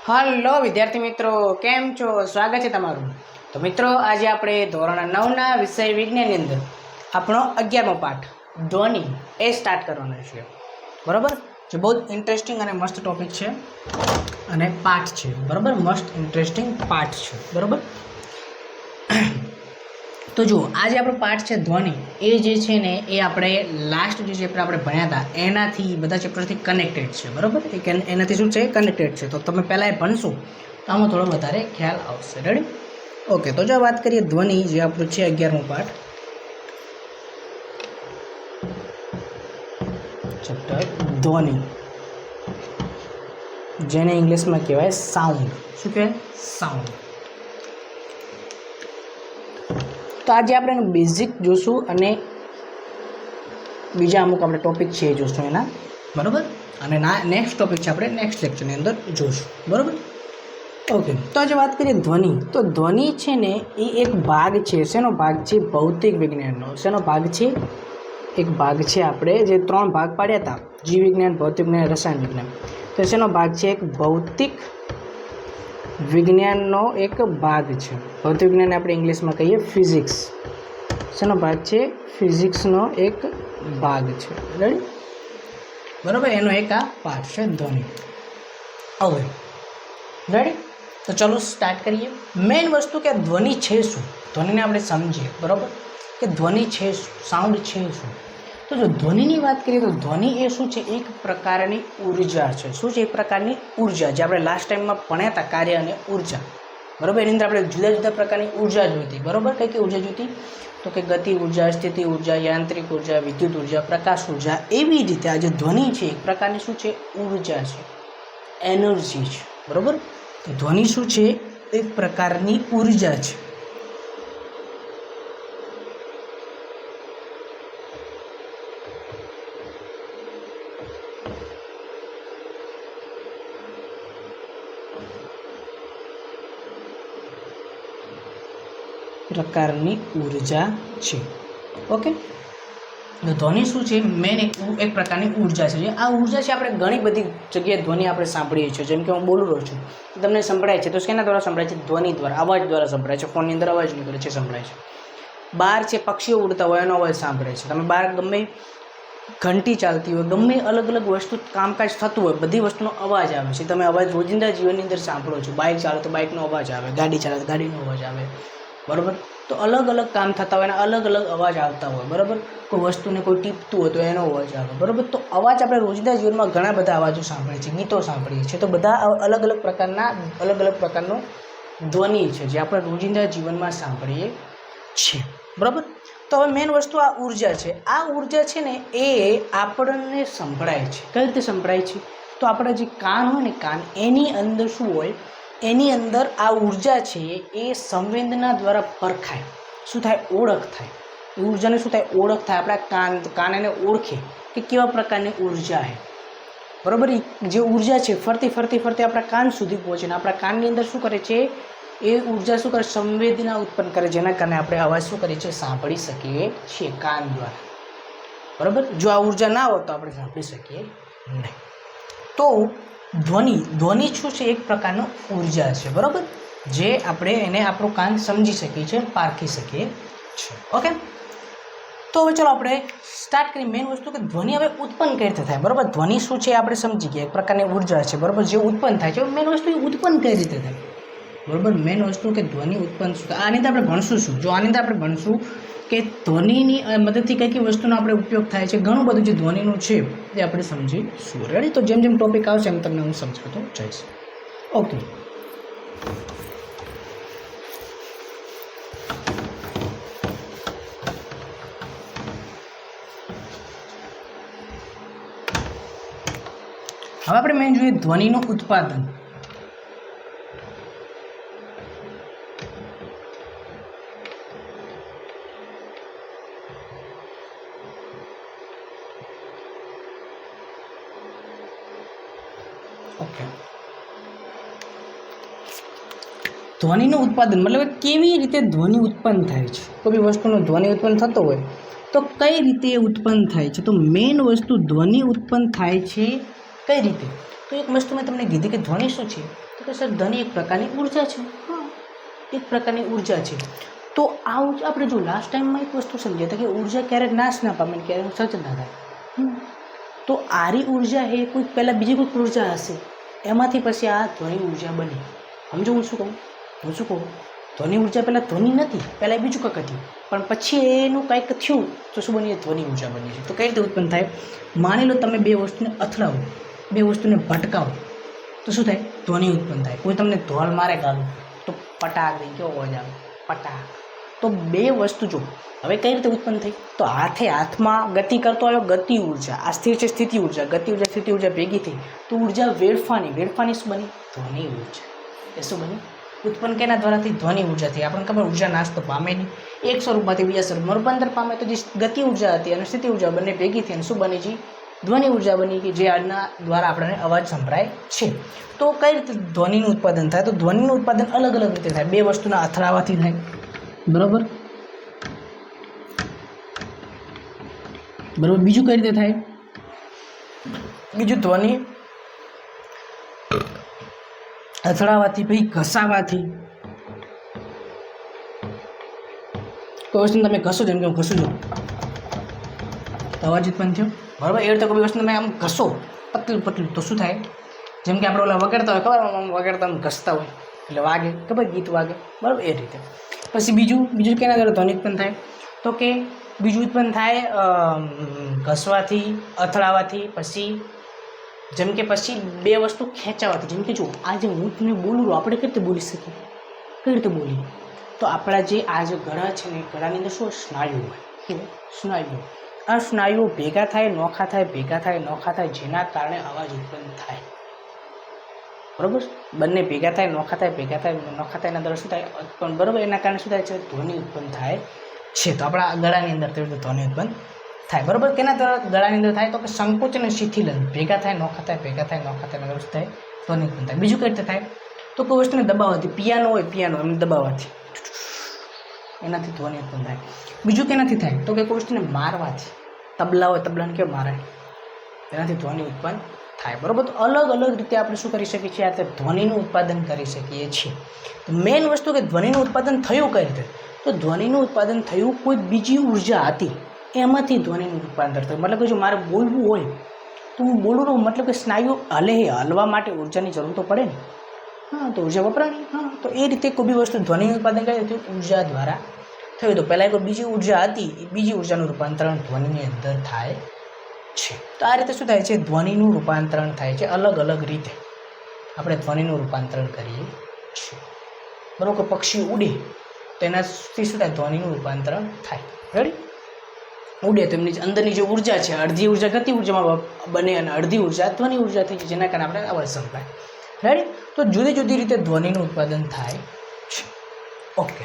Hello વિદ્યાર્થી મિત્રો, કેમ છો? સ્વાગત છે તમારું. તો મિત્રો, આજે આપણે ધોરણ 9ના વિષય વિજ્ઞાનની અંદર આપણો 11મો પાઠ ધ્વનિ એ સ્ટાર્ટ કરવાનો છે. બરાબર? જે બહુ ઇન્ટરેસ્ટિંગ અને મસ્ત ટોપિક છે અને પાઠ છે. બરાબર? મસ્ત ઇન્ટરેસ્ટિંગ પાઠ છે. બરાબર? તો જુઓ, આજે આપણો પાઠ છે ધ્વનિ. એ જે છે ને એ આપણે લાસ્ટ જે ચેપ્ટર આપણે ભણ્યા હતા એનાથી બધા ચેપ્ટરથી કનેક્ટેડ છે. બરાબર? એનાથી શું છે? કનેક્ટેડ છે. તો તમે પહેલાં એ ભણશો તો આમાં થોડો વધારે ખ્યાલ આવશે. રેડી? ઓકે, તો જો વાત કરીએ ધ્વનિ, જે આપણું છે 11મો પાઠ, ચેપ્ટર ધ્વનિ, જેને ઇંગ્લિશમાં કહેવાય સાઉન્ડ. શું કહેવાય? સાઉન્ડ. તો આજે આપણે એનું બેઝિક જોશું અને બીજા અમુક આપણે ટોપિક છે એ જોશું એના. બરાબર? અને નેક્સ્ટ ટોપિક છે આપણે નેક્સ્ટ લેક્ચરની અંદર જોશું. બરાબર? ઓકે, તો આજે વાત કરીએ ધ્વનિ. તો ધ્વનિ છે ને એ એક ભાગ છે. શેનો ભાગ છે? ભૌતિક વિજ્ઞાનનો. શેનો ભાગ છે? એક ભાગ છે. આપણે જે 3 ભાગ પાડ્યા હતા, જીવ વિજ્ઞાન, ભૌતિક વિજ્ઞાન, રસાયણ વિજ્ઞાન, તો શેનો ભાગ છે? એક ભૌતિક વિજ્ઞાનનો એક ભાગ છે. ભૌતિક વિજ્ઞાન આપણે ઇંગ્લિશમાં કહીએ ફિઝિક્સ. શેનો ભાગ છે? ફિઝિક્સનો એક ભાગ છે. રેડી? બરાબર? એનો એક આ પાર્ટ છે ધ્વનિ. હવે રેડી? તો ચલો સ્ટાર્ટ કરીએ. મેઇન વસ્તુ કે ધ્વનિ છે શું, ધ્વનિને આપણે સમજીએ. બરાબર? કે ધ્વનિ છે શું, સાઉન્ડ છે શું. તો જો ધ્વનિની વાત કરીએ તો ધ્વનિ એ શું છે? એક પ્રકારની ઉર્જા છે. શું છે? એક પ્રકારની ઉર્જા, જે આપણે લાસ્ટ ટાઈમમાં ભણ્યા હતા, કાર્ય અને ઉર્જા. બરાબર? એની અંદર આપણે જુદા જુદા પ્રકારની ઉર્જા જોઈતી. બરાબર? કઈ કઈ ઉર્જા જોઈતી? તો કે ગતિ ઉર્જા, સ્થિતિ ઉર્જા, યાંત્રિક ઉર્જા, વિદ્યુત ઉર્જા, પ્રકાશ ઉર્જા. એવી રીતે આ જે ધ્વનિ છે એક પ્રકારની શું છે? ઉર્જા છે, એનર્જી છે. બરાબર? તો ધ્વનિ શું છે? એક પ્રકારની ઉર્જા છે. પ્રકારની ઉર્જા છે. ઓકે, તો ધ્વનિ શું છે? મેન એક પ્રકારની ઉર્જા છે. આ ઉર્જા છે આપણે ઘણી બધી જગ્યાએ ધ્વનિ આપણે સાંભળીએ છીએ. જેમ કે હું બોલું રહ્યો છું તો તમને સંભળાય છે. તો શેના દ્વારા સંભળાય છે? ધ્વનિ દ્વારા, અવાજ દ્વારા સંભળાય છે. ફોનની અંદર અવાજ નીકળે છે, સંભળાય છે. બહાર છે પક્ષીઓ ઉડતા હોય એનો અવાજ સાંભળે છે. તમે બહાર ગમે ઘંટી ચાલતી હોય, ગમે અલગ અલગ વસ્તુ કામકાજ થતું હોય, બધી વસ્તુનો અવાજ આવે છે. તમે અવાજ રોજિંદા જીવનની અંદર સાંભળો છો. બાઇક ચાલે તો બાઇકનો અવાજ આવે, ગાડી ચાલે તો ગાડીનો અવાજ આવે. બરાબર? તો અલગ અલગ કામ થતા હોય એના અલગ અલગ અવાજ આવતા હોય. બરાબર? કોઈ વસ્તુને કોઈ ટીપતું હોય તો એનો અવાજ આવે. બરાબર? તો અવાજ આપણે રોજિંદા જીવનમાં ઘણા બધા અવાજો સાંભળીએ છીએ, ગીતો સાંભળીએ છીએ. તો બધા અલગ અલગ પ્રકારનો ધ્વનિ છે જે આપણે રોજિંદા જીવનમાં સાંભળીએ છીએ. બરાબર? તો હવે મેઇન વસ્તુ આ ઉર્જા છે. આ ઉર્જા છે ને એ આપણને સંભળાય છે. કઈ રીતે સંભળાય છે? તો આપણા જે કાન હોય ને, કાન, એની અંદર શું હોય? એની અંદર આ ઉર્જા છે એ સંવેદના દ્વારા પરખાય. શું થાય? ઓળખ થાય. એ ઉર્જાને શું થાય? ઓળખ થાય. આપણા કાન એને ઓળખે કે કેવા પ્રકારની ઉર્જા છે. બરાબર? જે ઉર્જા છે ફરતી આપણા કાન સુધી પહોંચે ને આપણા કાનની અંદર શું કરે છે? એ ઉર્જા શું કરે? સંવેદના ઉત્પન્ન કરે, જેના કારણે આપણે અવાજ શું કરીએ છીએ? સાંભળી શકીએ છીએ કાન દ્વારા. બરાબર? જો આ ઉર્જા ના હોય તો આપણે સાંભળી શકીએ નહીં. તો ધ્વનિ શું છે? એક પ્રકારનો ઉર્જા છે. બરાબર? જે આપણે એને આપણું કાન સમજી શકીએ છીએ, પારખી શકીએ છીએ. ઓકે, તો હવે ચાલો આપણે સ્ટાર્ટ કરીએ. મેઇન વસ્તુ કે ધ્વનિ હવે ઉત્પન્ન કઈ રીતે થાય. બરાબર? ધ્વનિ શું છે આપણે સમજી ગયા, એક પ્રકારની ઉર્જા છે. બરાબર? જે ઉત્પન્ન થાય છે. મેઇન વસ્તુ એ ઉત્પન્ન કઈ રીતે થાય. બરાબર? મેઇન વસ્તુ કે ધ્વનિ ઉત્પન્ન શું થાય. આની અંદર આપણે ભણશું શું? જો આની અંદર આપણે ભણશું કે ધ્વનિની મદદથી કઈ કઈ વસ્તુનો આપણે ઉપયોગ થાય છે. ઘણું બધું જે ધ્વનિનું છે એ આપણે સમજીશું. રેડી? તો જેમ જેમ ટોપિક આવશે એમ તમને હું સમજાવતો જઈશ. ઓકે, હવે આપણે મેઇન જોઈએ ધ્વનિનું ઉત્પાદન. ઓકે, ધ્વનિનું ઉત્પાદન મતલબ કેવી રીતે ધ્વનિ ઉત્પન્ન થાય છે. કોઈ બી વસ્તુનું ધ્વનિ ઉત્પન્ન થતો હોય તો કઈ રીતે ઉત્પન્ન થાય છે. તો મેઇન વસ્તુ ધ્વનિ ઉત્પન્ન થાય છે કઈ રીતે. તો એક વસ્તુ મેં તમને કીધી કે ધ્વનિ શું છે? તો તો કે સર ધ્વનિ એક પ્રકારની ઉર્જા છે. હા, એક પ્રકારની ઉર્જા છે. તો આ આપણે જો લાસ્ટ ટાઈમમાં એક વસ્તુ સમજ્યા હતા કે ઉર્જા ક્યારેક નાશ ના પામે ને ક્યારેક સર્જન ના થાય. તો આરી ઉર્જા એ કોઈક પહેલાં બીજી કોઈક ઉર્જા હશે, એમાંથી પછી આ ધ્વનિ ઉર્જા બની. સમજો હું શું કહું? ધ્વનિ ઉર્જા પહેલાં ધ્વનિ નથી, પહેલાં એ બીજું કંઈક હતી, પણ પછી એનું કંઈક થયું તો શું બની? ધ્વનિ ઉર્જા બની છે. તો કઈ રીતે ઉત્પન્ન થાય? માની લો તમે બે વસ્તુને અથડાવો, બે વસ્તુને ભટકાવો તો શું થાય? ધ્વનિ ઉત્પન્ન થાય. કોઈ તમને ધોલ મારે ગાલું તો પટાક દઈ કેવો અવાજ આવે? પટાક. તો બે વસ્તુ જો હવે કઈ રીતે ઉત્પન્ન થઈ? તો હાથમાં ગતિ કરતો આવ્યો, ગતિ ઉર્જા. આ સ્થિર છે, સ્થિતિ ઉર્જા. ગતિ ઉર્જા સ્થિતિ ઉર્જા ભેગી થઈ તો ઉર્જા વેડફાની શું બની? ધ્વનિ ઉર્જા. એ શું બની? ઉત્પન્ન કેના દ્વારાથી? ધ્વનિ ઉર્જાથી. આપણને ખબર ઉર્જા નાશ તો પામે નહીં, એક સ્વરૂપમાંથી બીજા સ્વરૂપમાં રૂપાંતર પામે. તો જે ગતિ ઉર્જા હતી અને સ્થિતિ ઉર્જા બંને ભેગી થઈ અને શું બની છે? ધ્વનિ ઉર્જા બની, કે જે આજના દ્વારા આપણને અવાજ સંભળાય છે. તો કઈ રીતે ધ્વનિનું ઉત્પાદન થાય? તો ધ્વનિનું ઉત્પાદન અલગ અલગ રીતે થાય. બે વસ્તુના અથડાવાથી થાય, બરાબર. બીજું કઈ રીતે થાય? બીજું ધ્વનિ અથડાવાથી, પછી ઘસાવાથી. કોઈ વસ્તુ તમે ઘસો, જેમ કે હું ઘસું છું તો અવાજ ઉત્પન્ન થયો, બરાબર. એ રીતે કોઈ વસ્તુ તમે આમ ઘસો પતલું તો શું થાય? જેમ કે આપણે ઓલા વગાડતા હોય, ખબર આમ વગાડતા ઘસતા હોય એટલે વાગે, ખબર ગીત વાગે, બરાબર. એ રીતે પછી બીજું કેના દ્વારા ધ્વનિ ઉત્પન્ન થાય? તો કે બીજું ઉત્પન્ન થાય ઘસવાથી, અથડાવાથી. પછી જેમ કે પછી બે વસ્તુ ખેંચાવાથી. જેમ કે જો આજે હું તમને બોલું, આપણે કઈ રીતે બોલી શકીએ? કઈ રીતે બોલીએ? તો આપણા જે આ જે ગળા છે ને, ગળાની અંદર શું સ્નાયુ હોય? સ્નાયુઓ. આ સ્નાયુઓ ભેગા થાય, નોખા થાય, ભેગા થાય, નોખા થાય, જેના કારણે અવાજ ઉત્પન્ન થાય, બરાબર. બંને ભેગા થાય, નોખા થાય, ભેગા થાય, નોખા થાય, એના દ્વારા શું થાય? ઉત્પન્ન, બરાબર. એના કારણે શું થાય છે? ધ્વનિ ઉત્પન્ન થાય છે. તો આપણા ગળાની અંદર ધ્વનિ ઉત્પન્ન થાય, બરાબર. કેના દ્વારા ગળાની અંદર થાય? તો કે સંકોચ અને શિથિલન ભેગા થાય, નોખા થાય, ભેગા થાય, નોખા થાય, એના શું થાય? ધ્વનિ ઉત્પન્ન થાય. બીજું કઈ રીતે થાય? તો કોઈ વસ્તુને દબાવવાથી, પિયાનો હોય, પિયાનો એમને દબાવવાથી, એનાથી ધ્વનિ ઉત્પન્ન થાય. બીજું કેનાથી થાય? તો કે કોઈ વસ્તુને મારવાથી, તબલા હોય, તબલાને કેમ મારે? એનાથી ધ્વનિ ઉત્પન્ન થાય, બરાબર. તો અલગ અલગ રીતે આપણે શું કરી શકીએ છીએ? આ ધ્વનિનું ઉત્પાદન કરી શકીએ છીએ. તો મેઇન વસ્તુ કે ધ્વનિનું ઉત્પાદન થયું કઈ રીતે? તો ધ્વનિનું ઉત્પાદન થયું કોઈ બીજી ઉર્જા હતી, એમાંથી ધ્વનિનું રૂપાંતર થયું. મતલબ કે જો મારે બોલવું હોય તો હું બોલું રહું, મતલબ કે સ્નાયુ હલવા માટે ઉર્જાની જરૂર તો પડે ને. હા, તો ઉર્જા વપરાણી. હા, તો એ રીતે કોઈ બી વસ્તુ ધ્વનિનું ઉત્પાદન કરે તો ઉર્જા દ્વારા થયું. તો પહેલાં કોઈ બીજી ઉર્જા હતી, એ બીજી ઉર્જાનું રૂપાંતરણ ધ્વનિની અંદર થાય છે. તો આ રીતે શું થાય છે? ધ્વનિનું રૂપાંતરણ થાય છે. અલગ અલગ રીતે આપણે ધ્વનિનું રૂપાંતરણ કરીએ છીએ, બરાબર. કે પક્ષી ઉડે તો એનાથી શું થાય? ધ્વનિનું રૂપાંતરણ થાય. રેડી? ઉડે તો એમની અંદરની જે ઉર્જા છે, અડધી ઉર્જા ગતિ ઉર્જામાં બને અને અડધી ઉર્જા ધ્વનિ ઉર્જા થઈ, જેના કારણે આપણે અવાજ સંભળાય. રેડી? તો જુદી જુદી રીતે ધ્વનિનું ઉત્પાદન થાય છે. ઓકે,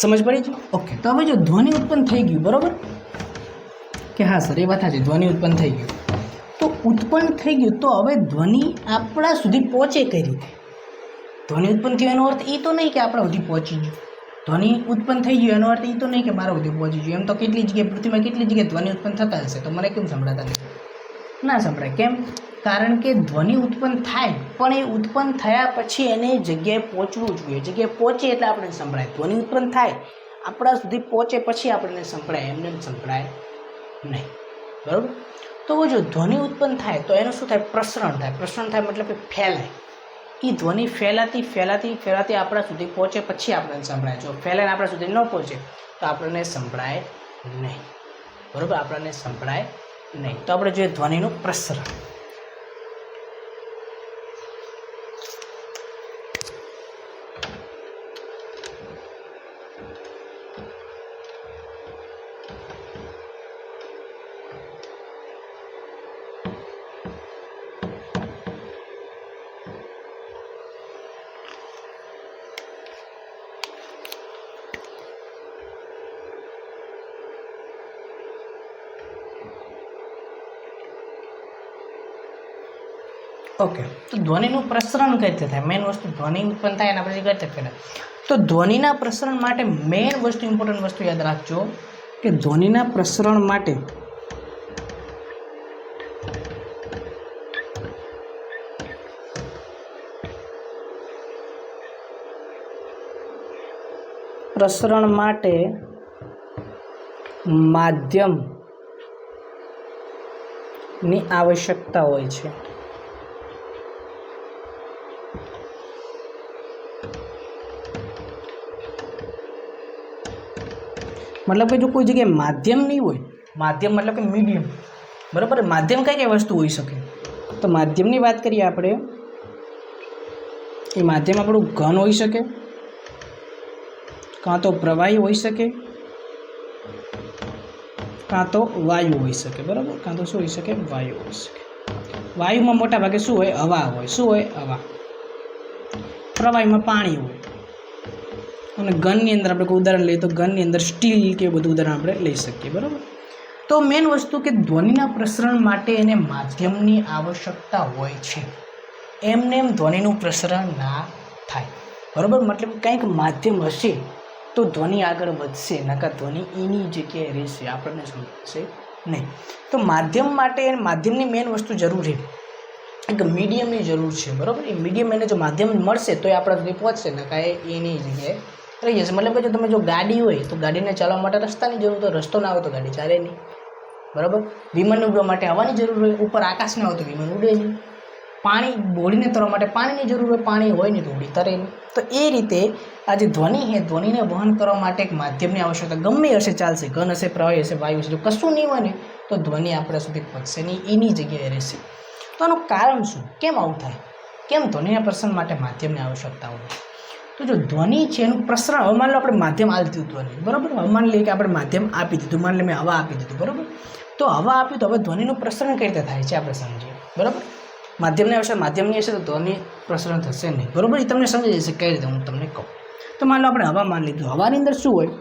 સમજ પડી છે? ઓકે. તો હવે જો ધ્વનિ ઉત્પન્ન થઈ ગયું, બરાબર, કે હા સર એ વાત છે, ધ્વનિ ઉત્પન્ન થઈ ગયું. તો ઉત્પન્ન થઈ ગયું તો હવે ધ્વનિ આપણા સુધી પહોંચે કઈ રીતે? ધ્વનિ ઉત્પન્ન થયો એનો અર્થ એ તો નહીં કે આપણા સુધી પહોંચી ગયું. ધ્વનિ ઉત્પન્ન થઈ ગયું એનો અર્થ એ તો નહીં કે મારા સુધી પહોંચી ગયું. એમ તો કેટલી જગ્યાએ, પૃથ્વીમાં કેટલી જગ્યાએ ધ્વનિ ઉત્પન્ન થતા હશે, તો મને કેમ સંભળાતા નથી? ના સંભળાય. કેમ? કારણ કે ધ્વનિ ઉત્પન્ન થાય, પણ એ ઉત્પન્ન થયા પછી એને જગ્યાએ પહોંચવું જોઈએ. જગ્યાએ પહોંચે એટલે આપણને સંભળાય. ધ્વનિ ઉત્પન્ન થાય, આપણા સુધી પહોંચે પછી આપણને સંભળાય, એમને સંભળાય નહીં, બરાબર. તો જો ધ્વનિ ઉત્પન્ન થાય તો એનું શું થાય? પ્રસરણ થાય. પ્રસરણ થાય મતલબ કે ફેલાય. એ ધ્વનિ ફેલાતી આપણા સુધી પહોંચે પછી આપણને સંભળાય. જો ફેલાઈને આપણા સુધી ન પહોંચે તો આપણને સંભળાય નહીં, બરાબર. આપણને સંભળાય નહીં. તો આપણે જોઈએ ધ્વનિનું પ્રસરણ. ઓકે. તો ધ્વનિનું પ્રસરણ કઈ રીતે થાય? મેઇન વસ્તુ ધ્વનિ ઉત્પન્ન થાય એના પછી કઈ રીતે ફેલાય? તો ધ્વનિના પ્રસરણ માટે મેઇન વસ્તુ, ઇમ્પોર્ટન્ટ વસ્તુ યાદ રાખજો કે ધ્વનિના પ્રસરણ માટે પ્રસરણ માટે માધ્યમની આવશ્યકતા હોય છે. મતલબ કે જો કોઈ જગ્યાએ માધ્યમ નહીં હોય, માધ્યમ મતલબ કે મીડિયમ, બરાબર. માધ્યમ કઈ કઈ વસ્તુ હોઈ શકે? તો માધ્યમની વાત કરીએ આપણે, એ માધ્યમ આપણું ઘન હોઈ શકે, કાં તો પ્રવાહી હોઈ શકે, કાં તો વાયુ હોઈ શકે, બરાબર. કાં તો શું હોઈ શકે? વાયુ હોઈ શકે. વાયુમાં મોટા ભાગે શું હોય? હવા હોય. શું હોય? હવા. પ્રવાહીમાં પાણી હોય. અને ઘનની અંદર આપણે કોઈ ઉદાહરણ લઈએ તો ઘનની અંદર સ્ટીલ કે બધું ઉદાહરણ આપણે લઈ શકીએ, બરાબર. તો મેઇન વસ્તુ કે ધ્વનિના પ્રસરણ માટે એને માધ્યમની આવશ્યકતા હોય છે. એમને એમ ધ્વનિનું પ્રસરણ ના થાય, બરાબર. મતલબ કંઈક માધ્યમ હશે તો ધ્વનિ આગળ વધશે, નકર ધ્વનિ એની જગ્યાએ રહેશે, આપણને સમજશે નહીં. તો માધ્યમ માટે માધ્યમની મેઇન વસ્તુ જરૂરી એક મીડિયમની જરૂર છે, બરાબર. એ મીડિયમ એને જો માધ્યમ મળશે તો એ આપણા સુધી પહોંચશે, નકર એની જગ્યાએ રહી જશે. મતલબ કે જો તમે જો ગાડી હોય તો ગાડીને ચાલવા માટે રસ્તાની જરૂર, તો રસ્તો ના હોય તો ગાડી ચાલે નહીં, બરાબર. વિમાનને ઉડવા માટે હવાની જરૂર હોય, ઉપર આકાશ ના હોય તો વિમાન ઉડે નહીં. પાણી બોડીને તરવા માટે પાણીની જરૂર હોય, પાણી હોય નહીં તો ઉડી તરે નહીં. તો એ રીતે આ જે ધ્વનિ છે, ધ્વનિને વહન કરવા માટે એક માધ્યમની આવશ્યકતા ગમે હશે ચાલશે, ઘન હશે, પ્રવાહી હશે, વાયુ હશે. જો કશું નહીં હોય ને તો ધ્વનિ આપણા સુધી પહોંચશે નહીં, એની જગ્યાએ રહેશે. તો આનું કારણ શું? કેમ આવું થાય? કેમ ધ્વનિના પ્રસરણ માટે માધ્યમની આવશ્યકતા હોય? તો જો ધ્વનિ છે એનું પ્રસરણ, હવે માની લો આપણે માધ્યમ આપી દીધું ધ્વનિ, બરાબર. હવે માની લઈએ કે આપણે માધ્યમ આપી દીધું, માની લો મેં હવા આપી દીધું, બરાબર. તો હવા આપી તો હવે ધ્વનિનું પ્રસરણ કઈ રીતે થાય છે આપણે સમજીએ, બરાબર. માધ્યમની આવશે, માધ્યમની હશે તો ધ્વનિ પ્રસરણ થશે નહીં, બરાબર. એ તમને સમજી જશે કઈ રીતે, હું તમને કહું. તો માની લો આપણે હવા માની લીધું. હવાની અંદર શું હોય?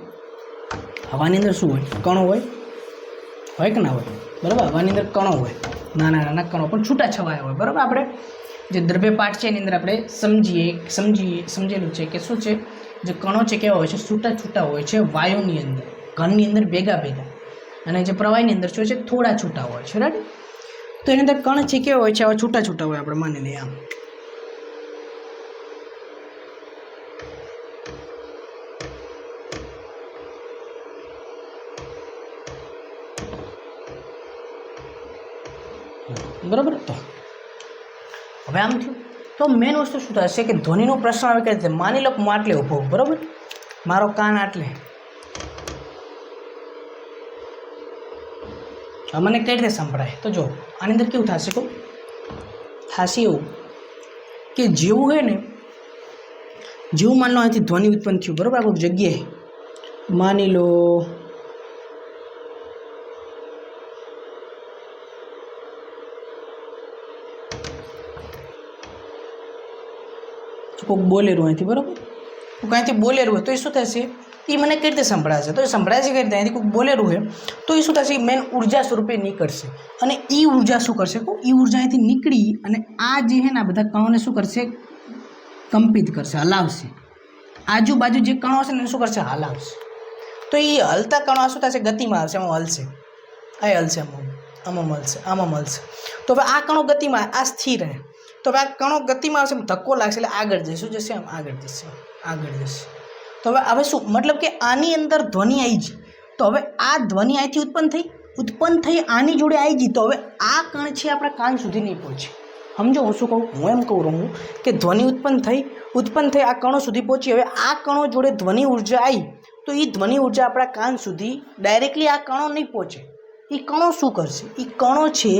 હવાની અંદર શું હોય? કણો હોય કે ના હોય? બરાબર. હવાની અંદર કણો હોય, નાના નાના કણો પણ છૂટા છવાયા હોય, બરાબર. આપણે જે દ્રવ્ય પાઠ છે એની અંદર આપણે સમજેલું છે કે શું છે, જે કણો છે કેવા હોય છે? છૂટા છૂટા હોય છે. વાયુની અંદર, ઘનની અંદર ભેગા ભેગા, અને જે પ્રવાહીની અંદર શું છે? થોડા છૂટા હોય છે, રાઈટ. તો એની અંદર કણ છે કેવા હોય છે? આવા છૂટા છૂટા હોય, આપણે માની લઈએ આમ. બરાબર. તો હવે આમ થયું તો મેઇન વસ્તુ શું થશે કે ધ્વનિનું પ્રસરણ આવે કઈ રીતે? માની લો હું આટલે ઊભો, બરાબર. મારો કાન આટલે, મને કઈ રીતે સંભળાય? તો જો આની અંદર કેવું થશે, કહું થશે એવું કે જેવું હોય ને, જેવું માની લો અહીંથી ધ્વનિ ઉત્પન્ન થયું, બરાબર. આ કોઈ જગ્યાએ માની લો કોઈક બોલેરું અહીંથી, બરાબર. કોઈક અહીંથી બોલેરું હોય તો એ શું થશે? એ મને કઈ રીતે સંભળાશે? તો એ સંભળાશે કઈ રીતે? અહીંથી કોઈક બોલેરું હોય તો એ શું થશે? મેન ઉર્જા સ્વરૂપે નીકળશે, અને એ ઉર્જા શું કરશે? એ ઉર્જા અહીંથી નીકળી અને આ જે છે ને આ બધા કણોને શું કરશે? કંપિત કરશે, હલાવશે. આજુબાજુ જે કણો હશે ને એને શું કરશે? હલાવશે. તો એ હલતા કણો શું થશે? ગતિમાં આવશે, આમાં હલશે, આ હલશે, આમાં મળશે, આમાં મળશે. તો હવે આ કણો ગતિમાં, આ સ્થિર રહે. તો હવે આ કણો ગતિમાં આવશે, ધક્કો લાગશે એટલે આગળ જશે. શું જશે? આમ આગળ જશે, આગળ જશે. તો હવે શું મતલબ કે આની અંદર ધ્વનિ આવી ગઈ, તો હવે આ ધ્વનિ અહીંથી ઉત્પન્ન થઈ આની જોડે આવી ગઈ, તો હવે આ કણ છે આપણા કાન સુધી નહીં પહોંચે. સમજો હું શું કહું? હું એમ કહું રહું કે ધ્વનિ ઉત્પન્ન થઈ આ કણો સુધી પહોંચી. હવે આ કણો જોડે ધ્વનિ ઉર્જા આવી તો એ ધ્વનિ ઉર્જા આપણા કાન સુધી ડાયરેક્ટલી આ કણો નહીં પહોંચે. એ કણો શું કરશે? એ કણો છે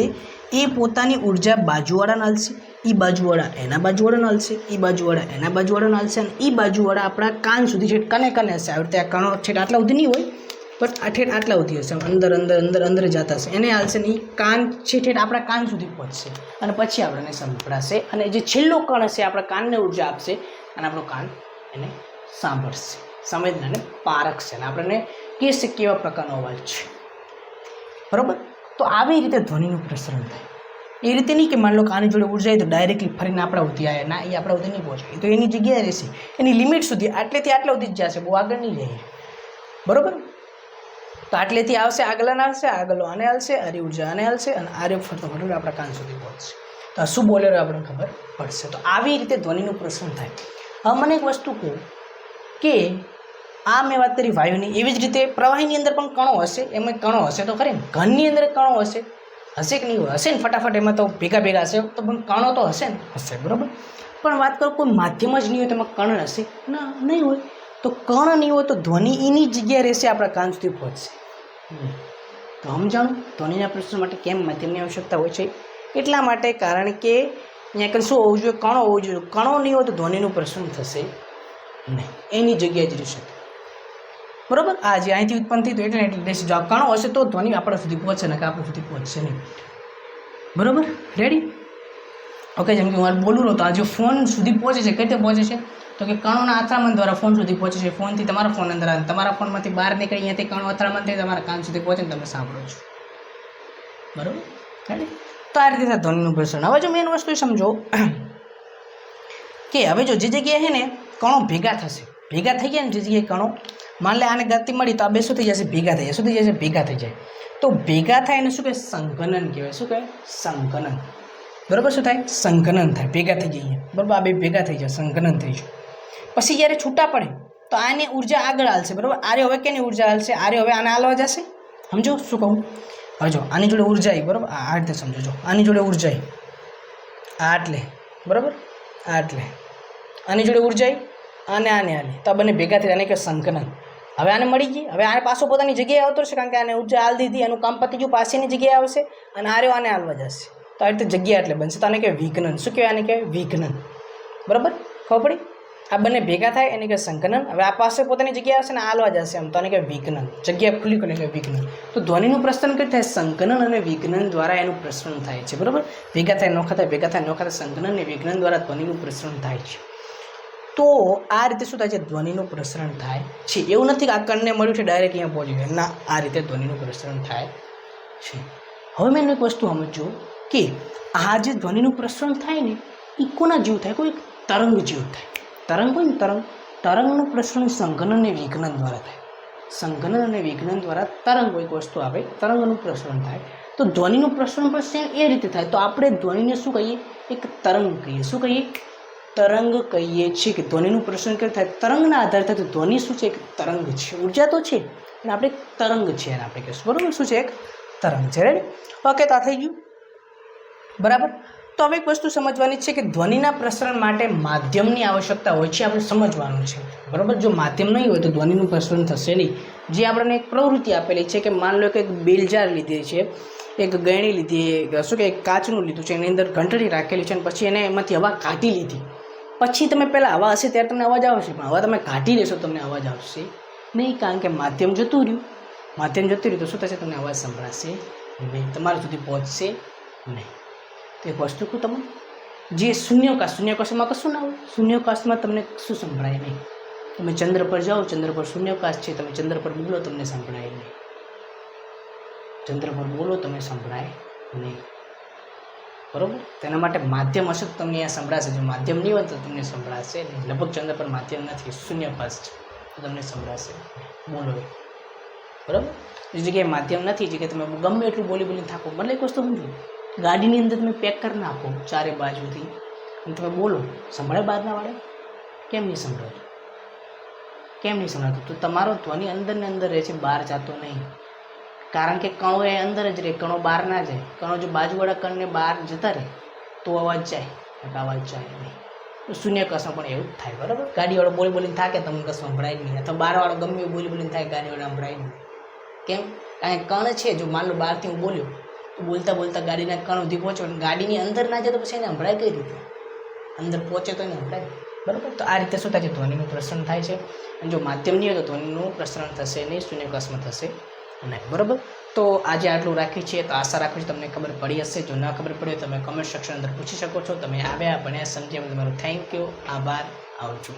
એ પોતાની ઉર્જા બાજુવાળાને હાલશે, એ બાજુવાળા એના બાજુવાળાને હાલશે, એ બાજુવાળા એના બાજુવાળાને હાલશે, અને એ બાજુવાળા આપણા કાન સુધી છેટ કને હશે. આવી રીતે આ કણો છેટ આટલા સુધી નહીં હોય, બટ આ ઠેઠ આટલા સુધી હશે, અંદર જતા હશે, એને હાલશે ને એ કાન છે ઠેઠ આપણા કાન સુધી પહોંચશે, અને પછી આપણને સંભળાશે. અને જે છેલ્લો કણ હશે આપણા કાનને ઉર્જા આપશે, અને આપણો કાન એને સાંભળશે, સમજને પારખશે, અને આપણને કહેશે કેવા પ્રકારનો અવાજ છે, બરાબર. તો આવી રીતે ધ્વનિનું પ્રસરણ થાય. એ રીતે નહીં કે માની લો કાની જોડે ઉર્જા આવી તો ડાયરેક્ટલી ફરીને આપણા સુધી આવે, ના, એ આપણા સુધી નહીં પહોંચે. એ તો એની જગ્યાએ રહેશે, એની લિમિટ સુધી, આટલેથી આટલા સુધી જ જશે, બહુ આગળ નહીં જાય, બરાબર. તો આટલેથી આવશે, આગળ આવશે, આગળ આને હાલશે, આરી ઉર્જા આને હાલશે, અને આરે ફરતો આપણા કાન સુધી પહોંચશે. તો આ શું બોલેરો આપણને ખબર પડશે. તો આવી રીતે ધ્વનિનું પ્રસરણ થાય. હવે મને એક વસ્તુ કહું કે આ મેં વાત કરી વાયુની. એવી જ રીતે પ્રવાહીની અંદર પણ કણો હશે, એમાં કણો હશે તો ખરી ને. ઘનની અંદર કણો હશે, હશે કે નહીં હોય? હશે ને ફટાફટ, એમાં તો ભેગા ભેગા હશે તો પણ કણો તો હશે ને, હશે બરાબર. પણ વાત કરું કોઈ માધ્યમ જ નહીં હોય તો એમાં કણ હશે ના, નહીં હોય. તો કણ નહીં હોય તો ધ્વનિ એની જગ્યાએ રહેશે, આપણા કાન સુધી પહોંચશે. તો સમજાણું ધ્વનિના પ્રશ્ન માટે કેમ માધ્યમની આવશ્યકતા હોય છે? એટલા માટે, કારણ કે અહીંયા કંઈ શું હોવું જોઈએ? કણો હોવું જોઈએ. કણો નહીં હોય તો ધ્વનિનું પ્રશ્ન થશે નહીં, એની જગ્યાએ જ રહેશે બરાબર. આ જે અહીંથી ઉત્પન્ન થયું એટલે રહેશે. જો આ કણો હશે તો ધ્વનિ આપણા સુધી પહોંચે ને, કે આપણા સુધી પહોંચશે નહીં બરાબર. રેડી? ઓકે. જેમ કે હું બોલું રહ્યો તો આ જો ફોન સુધી પહોંચે છે, કઈ રીતે પહોંચે છે? તો કે કણોના અથડામણ દ્વારા ફોન સુધી પહોંચે છે. ફોનથી તમારા ફોન અંદર આવે, તમારા ફોનમાંથી બહાર નીકળી અહીંયાથી કણો અથડામણ થઈ તમારા કાન સુધી પહોંચે ને તમે સાંભળો છો બરાબર. રેડી? તો આ રીતે ધ્વનિનું પ્રસરણ. હવે જો મેન વસ્તુ સમજો કે હવે જો જે જગ્યાએ છે ને કણો ભેગા થશે, ભેગા થઈ ગયા ને જે જગ્યાએ કણો, માન લે આને ગતિ મળી તો આ બે શું થઈ જશે? ભેગા થઈ જાય. શું થઈ જશે? ભેગા થઈ જાય. તો ભેગા થાય એને શું કહેવાય? સંકલન કહેવાય. શું કહેવાય? સંકલન બરાબર. શું થાય? સંકલન થાય. ભેગા થઈ જાય બરાબર. આ બે ભેગા થઈ જાય, સંકલન થઈ જાય. પછી જ્યારે છૂટા પડે તો આને ઉર્જા આગળ હાલશે બરાબર. આરે હવે કેની ઉર્જા હાલશે? આરે હવે આને હાલવા જશે. સમજો શું કહું? હવે જો આની જોડે ઉર્જા આવી બરાબર, આ રીતે સમજો. જો આની જોડે ઉર્જા આવી, આ એટલે બરાબર, આ એટલે આની જોડે ઉર્જા આવી, આને હાલે તો આ બંને ભેગા થઈ આને કે સંકલન. હવે આને મળી ગઈ, હવે આને પાછો પોતાની જગ્યાએ આવતો રહેશે, કારણ કે આને ઉર્જા હાલ દીધી, એનું કામ પતી ગયું, પાછળની જગ્યાએ આવશે અને આરે આને હાલવા જશે. તો આ રીતે જગ્યા એટલે બનશે. તો આને કહેવાય વિઘનન. શું કહેવાય? આને કહેવાય વિઘનન બરાબર. ખબર પડી? આ બંને ભેગા થાય એને કહેવાય સંકલન. હવે આ પાસે પોતાની જગ્યાએ આવશે ને હાલવા જશે એમ, તો આને કહેવાય વિઘનન. જગ્યા ખુલ્લી કરીને કહેવાય વિઘનન. તો ધ્વનિનું પ્રસરણ કઈ થાય? સંકલન અને વિઘનન દ્વારા એનું પ્રસરણ થાય છે બરાબર. ભેગા થાય નોખા થાય, ભેગા થાય નોખા થાય, સંકલન અને વિઘનન દ્વારા ધ્વનિનું પ્રસરણ થાય છે. તો આ રીતે શું થાય છે? ધ્વનિનું પ્રસરણ થાય છે. એવું નથી કે આ કણને મળ્યું છે ડાયરેક્ટ અહીંયા પહોંચી ગયું ના, આ રીતે ધ્વનિનું પ્રસરણ થાય છે. હવે મેં એક વસ્તુ સમજો કે આ જે ધ્વનિનું પ્રસરણ થાય ને એ કોના જેવું થાય? કોઈ તરંગ જેવું થાય. તરંગ હોય ને તરંગ, તરંગનું પ્રસરણ સંકલન અને વિઘનન દ્વારા થાય. સંકલન અને વિઘનન દ્વારા તરંગ કોઈ વસ્તુ આવે, તરંગનું પ્રસરણ થાય. તો ધ્વનિનું પ્રસરણ પણ સેમ એ રીતે થાય. તો આપણે ધ્વનિને શું કહીએ? એક તરંગ કહીએ. શું કહીએ? તરંગ કહીએ છીએ. કે ધ્વનિનું પ્રસરણ કેવું થાય? તરંગના આધારે થાય. તો ધ્વનિ શું છે? એક તરંગ છે. ઉર્જા તો છે અને આપણે એક તરંગ છે એને આપણે કહીશું બરાબર. શું છે? એક તરંગ છે. રેડી? ઓકે. તો આ થઈ ગયું બરાબર. તો હવે એક વસ્તુ સમજવાની છે કે ધ્વનિના પ્રસરણ માટે માધ્યમની આવશ્યકતા હોય છે, આપણે સમજવાનું છે બરાબર. જો માધ્યમ નહીં હોય તો ધ્વનિનું પ્રસરણ થશે નહીં. જે આપણને એક પ્રવૃત્તિ આપેલી છે કે માન લો કે એક બેલજાર લીધી છે, એક ગયણી લીધી, શું કે એક કાચનું લીધું છે, એની અંદર ઘંટડી રાખેલી છે અને પછી એને એમાંથી હવા કાઢી લીધી. પછી તમે પહેલાં હવા હશે ત્યારે તમને અવાજ આવશે, પણ હવા તમે કાઢી લેશો તમને અવાજ આવશે નહીં, કારણ કે માધ્યમ જતું રહ્યું. માધ્યમ જતું રહ્યું તો શું થશે? તમને અવાજ સંભળાશે નહીં, તમારા સુધી પહોંચશે નહીં. તો એક વસ્તુ કહું તમને, જે શૂન્યાવકાશમાં કશું ના હોય. શૂન્યાવકાશમાં તમને શું સંભળાય નહીં? તમે ચંદ્ર પર જાઓ, ચંદ્ર પર શૂન્યાવકાશ છે, તમે ચંદ્ર પર બોલો તમને સંભળાય નહીં. ચંદ્ર પર બોલો તમે સંભળાય નહીં બરાબર. તેના માટે માધ્યમ હશે તો તમને અહીંયા સંભળાશે. જો માધ્યમ નહીં હોય તો તમને સંભળાશે નહીં. લગભગ ચંદ્ર પર માધ્યમ નથી, શૂન્યાવકાશ છે, તો તમને સંભળાશે બોલો બરાબર. એ જગ્યાએ માધ્યમ નથી, જગ્યાએ તમે ગમે એટલું બોલીને થાકો. મતલબ એક વસ્તુ સમજો, ગાડીની અંદર તમે પેક કરી નાખો ચારે બાજુથી અને તમે બોલો, સંભળાય બહારના વાળે? કેમ નહીં સંભળાય? કેમ નહીં સંભળાતું? તો તમારો ધ્વનિ અંદર ને અંદર રહે છે, બહાર જતો નહીં. કારણ કે કણો એ અંદર જ રહે, કણો બહાર ના જાય. કણો જો બાજુવાળા કણને બહાર જતા રહે તો અવાજ જાય, અવાજ જાય નહીં. તો શૂન્યાવકાશમાં પણ એવું જ થાય બરાબર. ગાડીવાળો બોલીને થાકે તમને કશું સંભળાય નહીં, અથવા બહારવાળો ગમે એવું બોલીને થાય ગાડીવાળા સંભળાય નહીં. કેમ? કારણ કે કણ છે. જો માન લો બહારથી હું બોલ્યો તો બોલતા ગાડીના કણ સુધી પહોંચો, ગાડીની અંદર ના જાય તો પછી એને સંભળાય કઈ રીતે? અંદર પહોંચે તો એને સંભળાય બરાબર. તો આ રીતે શું થાય છે? ધ્વનિનું પ્રસરણ થાય છે. અને જો માધ્યમ નહીં હોય તો ધ્વનિનું પ્રસરણ થશે નહીં, શૂન્યાવકાશમાં થશે નહીં બરાબર. તો આજે આટલું રાખી છે. તો આશા રાખું છું તમને ખબર પડી હશે. જો ના ખબર પડે તો તમે કમેન્ટ સેક્શન અંદર પૂછી શકો છો. તમે આવ્યા ભણ્યા સમજ્યા, તમારો થેન્ક યુ, આભાર, આવજો.